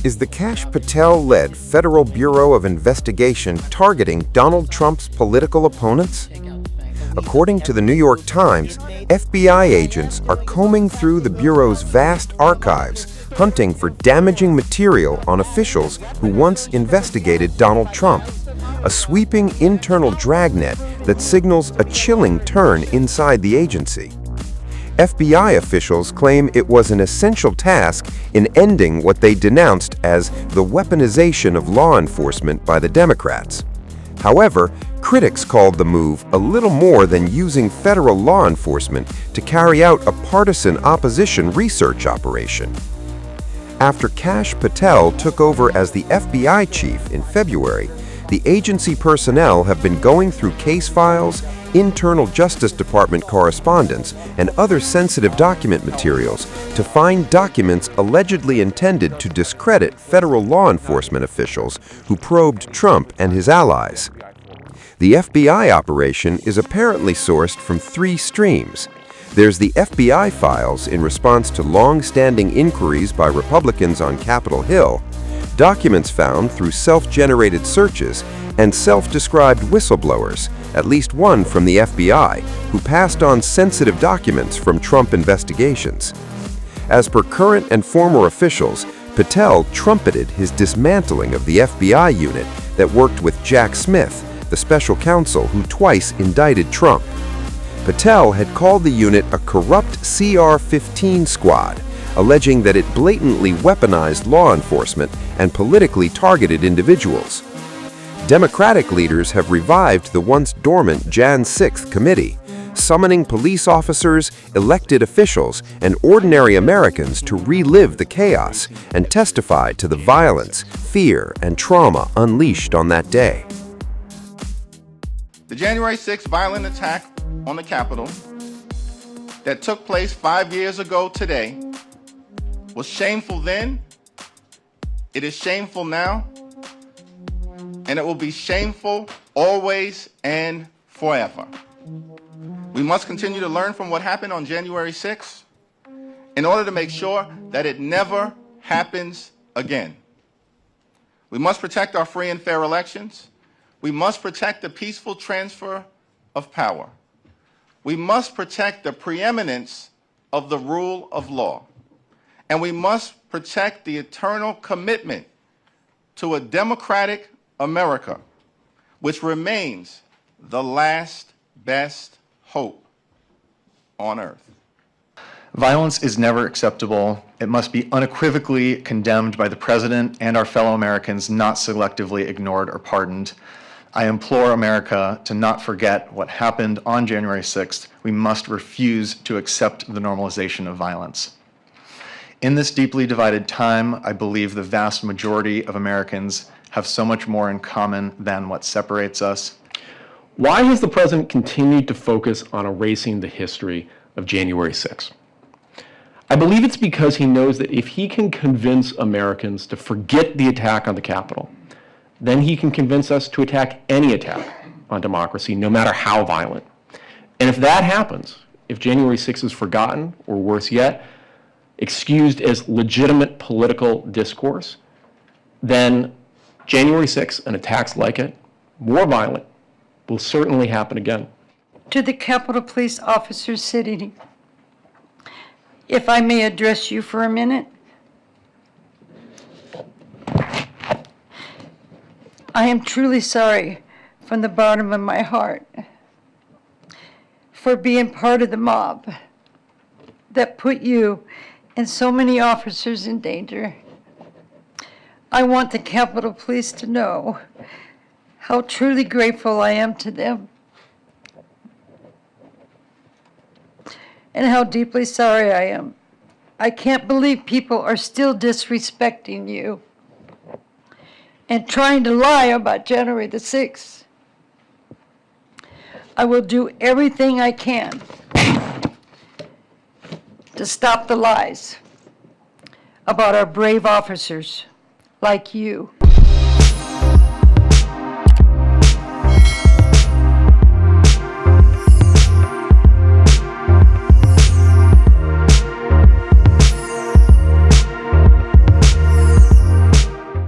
Is the Kash Patel-led Federal Bureau of Investigation targeting Donald Trump's political opponents? According to the New York Times, FBI agents are combing through the Bureau's vast archives, hunting for damaging material on officials who once investigated Donald Trump. A sweeping internal dragnet that signals a chilling turn inside the agency. FBI officials claim it was an essential task in ending what they denounced as the weaponization of law enforcement by the Democrats. However, critics called the move a little more than using federal law enforcement to carry out a partisan opposition research operation. After Kash Patel took over as the FBI chief in February, the agency personnel have been going through case files, internal Justice Department correspondence, and other sensitive document materials to find documents allegedly intended to discredit federal law enforcement officials who probed Trump and his allies. The FBI operation is apparently sourced from three streams. There's the FBI files in response to long-standing inquiries by Republicans on Capitol Hill, documents found through self-generated searches, and self-described whistleblowers, at least one from the FBI, who passed on sensitive documents from Trump investigations. As per current and former officials, Patel trumpeted his dismantling of the FBI unit that worked with Jack Smith, the special counsel who twice indicted Trump. Patel had called the unit a corrupt CR-15 squad, alleging that it blatantly weaponized law enforcement and politically targeted individuals. Democratic leaders have revived the once dormant Jan 6th committee, summoning police officers, elected officials, and ordinary Americans to relive the chaos and testify to the violence, fear, and trauma unleashed on that day. The January 6th violent attack on the Capitol that took place 5 years ago today was shameful then, it is shameful now, and it will be shameful always and forever. We must continue to learn from what happened on January 6th in order to make sure that it never happens again. We must protect our free and fair elections. We must protect the peaceful transfer of power. We must protect the preeminence of the rule of law. And we must protect the eternal commitment to a democratic America, which remains the last best hope on earth. Violence is never acceptable. It must be unequivocally condemned by the President and our fellow Americans, not selectively ignored or pardoned. I implore America to not forget what happened on January 6th. We must refuse to accept the normalization of violence. In this deeply divided time, I believe the vast majority of Americans have so much more in common than what separates us. Why has the president continued to focus on erasing the history of January 6th? I believe it's because he knows that if he can convince Americans to forget the attack on the Capitol, then he can convince us to attack any attack on democracy, no matter how violent. And if that happens, if January 6th is forgotten, or worse yet, excused as legitimate political discourse, then January 6th and attacks like it, more violent, will certainly happen again. To the Capitol Police officers sitting, if I may address you for a minute. I am truly sorry from the bottom of my heart for being part of the mob that put you and so many officers in danger. I want the Capitol Police to know how truly grateful I am to them and how deeply sorry I am. I can't believe people are still disrespecting you and trying to lie about January the 6th. I will do everything I can to stop the lies about our brave officers like you